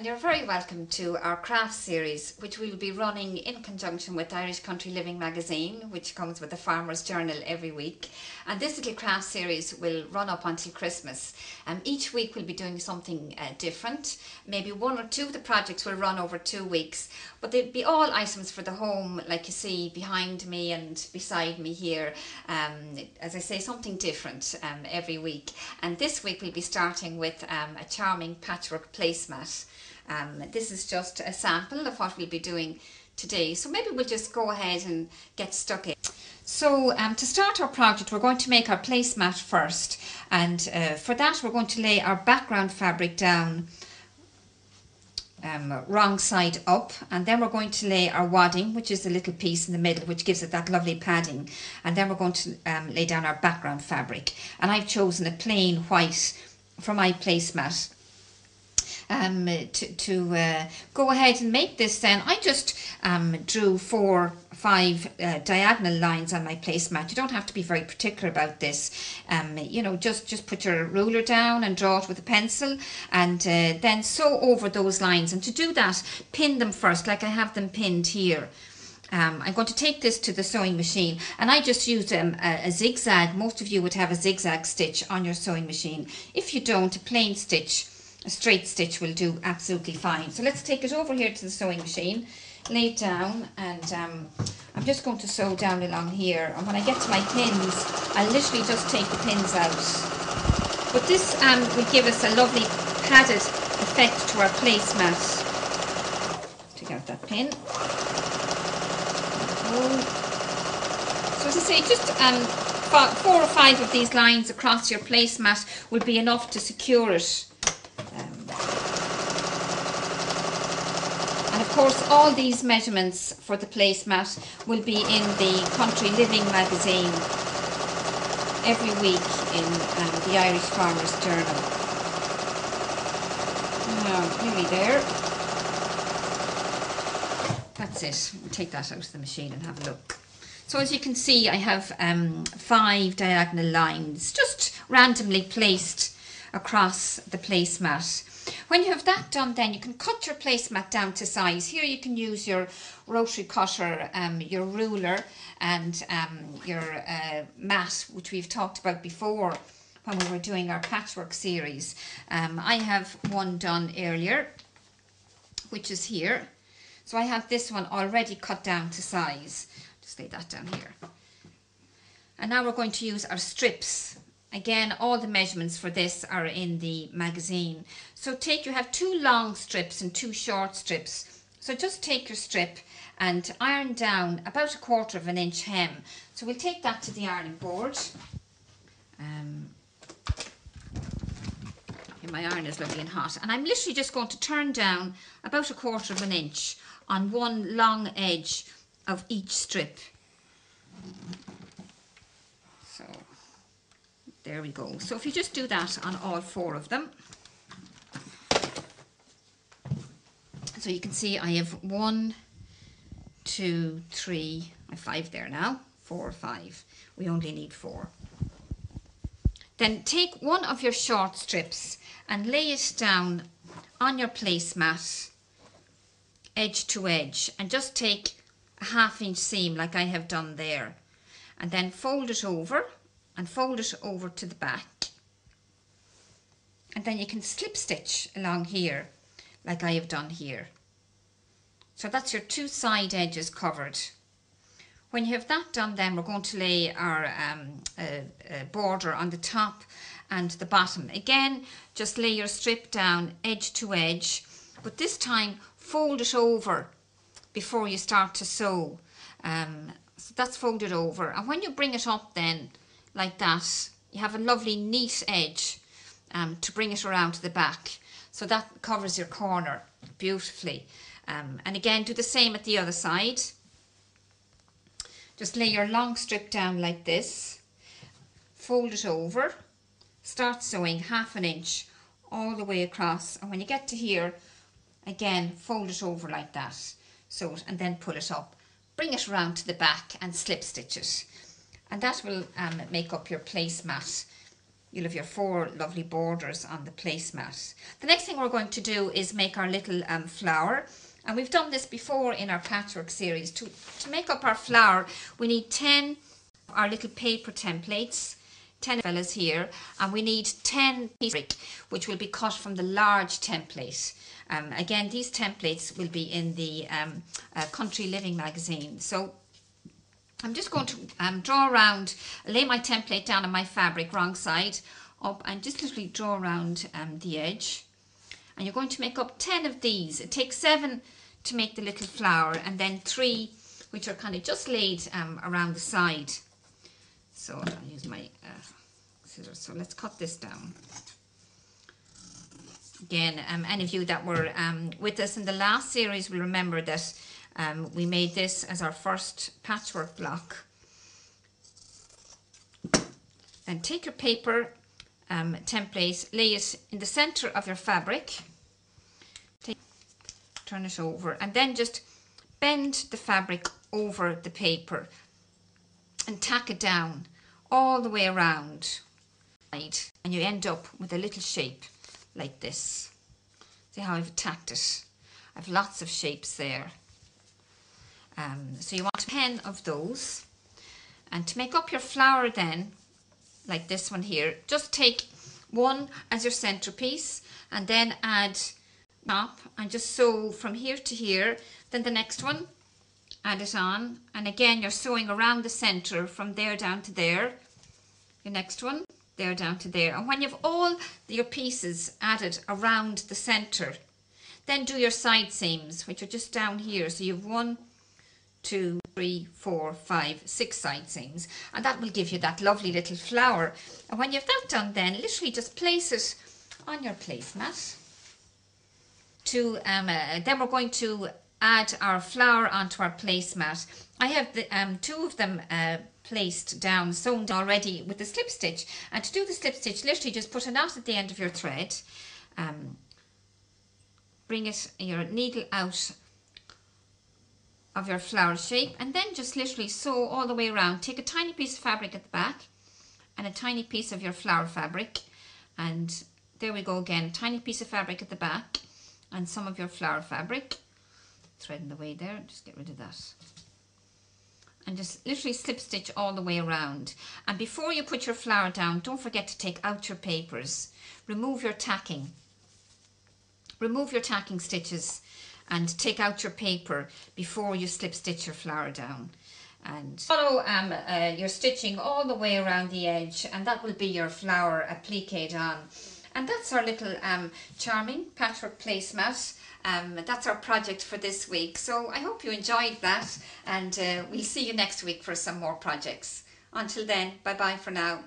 you're very welcome to our craft series, which we'll be running in conjunction with Irish Country Living magazine, which comes with the Farmer's Journal every week. And this little craft series will run up until Christmas. Each week we'll be doing something different. Maybe one or two of the projects will run over 2 weeks, but they'll be all items for the home, like you see behind me and beside me here. As I say, something different every week. And this week we'll be starting with a charming patchwork placemat. This is just a sample of what we'll be doing today, so maybe we'll just go ahead and get stuck in. So to start our project, we're going to make our placemat first, and for that we're going to lay our background fabric down wrong side up, and then we're going to lay our wadding, which is the little piece in the middle which gives it that lovely padding, and then we're going to lay down our background fabric. And I've chosen a plain white for my placemat. To go ahead and make this, then I just drew 4 or 5 diagonal lines on my placemat. You don't have to be very particular about this. You know, just put your ruler down and draw it with a pencil, and then sew over those lines. And to do that, pin them first, like I have them pinned here. I'm going to take this to the sewing machine, and I just used a zigzag. Most of you would have a zigzag stitch on your sewing machine. If you don't, a plain stitch, a straight stitch will do absolutely fine. So let's take it over here to the sewing machine, lay it down, and I'm just going to sew down along here. And when I get to my pins, I'll literally just take the pins out. But this will give us a lovely padded effect to our placemat. Take out that pin. So as I say, just 4 or 5 of these lines across your placemat will be enough to secure it. And of course, all these measurements for the placemat will be in the Country Living magazine every week in the Irish Farmer's Journal. Now, nearly there. That's it. We'll take that out of the machine and have a look. So as you can see, I have 5 diagonal lines just randomly placed across the placemat. When you have that done, then you can cut your placemat down to size. Here you can use your rotary cutter, your ruler, and your mat, which we've talked about before when we were doing our patchwork series. I have one done earlier, which is here. So I have this one already cut down to size. Just lay that down here. And now we're going to use our strips. Again, all the measurements for this are in the magazine. So you have 2 long strips and 2 short strips. So just take your strip and iron down about 1/4 inch hem. So we'll take that to the ironing board. My iron is lovely and hot. And I'm literally just going to turn down about 1/4 inch on one long edge of each strip. So there we go. So if you just do that on all 4 of them. So you can see I have 1, 2, 3, I have 5 there now, 4 or 5. We only need 4. Then take one of your short strips and lay it down on your placemat, edge to edge, and just take a 1/2 inch seam like I have done there, and then fold it over and fold it over to the back, and then you can slip stitch along here like I have done here. So that's your 2 side edges covered. When you have that done, then we're going to lay our border on the top and the bottom. Again, just lay your strip down edge to edge, but this time fold it over before you start to sew. So that's folded over, and when you bring it up then like that, you have a lovely neat edge to bring it around to the back. So that covers your corner beautifully. And again, do the same at the other side. Just lay your long strip down like this, fold it over, start sewing 1/2 inch all the way across, and when you get to here, again fold it over like that, sew it, and then pull it up, bring it around to the back and slip stitch it, and that will make up your placemat you'll have your 4 lovely borders on the placemat. The next thing we're going to do is make our little flower. And we've done this before in our patchwork series. To make up our flower, we need 10 of our little paper templates, 10 fellas here, and we need 10 pieces which will be cut from the large template. Again, these templates will be in the Country Living magazine. So I'm just going to draw around, lay my template down on my fabric, wrong side up, and just literally draw around the edge. And you're going to make up 10 of these. It takes 7 to make the little flower, and then 3 which are kind of just laid around the side. So I'll use my scissors. So let's cut this down. Again, any of you that were with us in the last series will remember that we made this as our first patchwork block. Then take your paper template, lay it in the center of your fabric, turn it over, and then just bend the fabric over the paper and tack it down all the way around, and you end up with a little shape like this. See how I've tacked it? I've lots of shapes there. So you want 10 of those, and to make up your flower then, like this one here, just take one as your centerpiece and then add top and just sew from here to here. Then the next one, add it on, and again you're sewing around the center from there down to there. Your next one, there down to there. And when you've all your pieces added around the center, then do your side seams, which are just down here. So you have 1, 2, 3, 4, 5, 6 side seams, and that will give you that lovely little flower. And when you've that done, then literally just place it on your placemat. Then we're going to add our flower onto our placemat. I have the 2 of them placed down, sewn already with the slip stitch. And to do the slip stitch, literally just put a knot at the end of your thread. Bring your needle out of your flower shape, and then just literally sew all the way around. Take a tiny piece of fabric at the back and a tiny piece of your flower fabric, and there we go again, tiny piece of fabric at the back and some of your flower fabric. Thread in the way there, just get rid of that. And just literally slip stitch all the way around. And before you put your flower down, don't forget to take out your papers. Remove your tacking. Remove your tacking stitches and take out your paper before you slip stitch your flower down. And follow your stitching all the way around the edge, and that will be your flower appliqued on. And that's our little charming patchwork placemat. That's our project for this week. So I hope you enjoyed that, and we'll see you next week for some more projects. Until then, bye bye for now.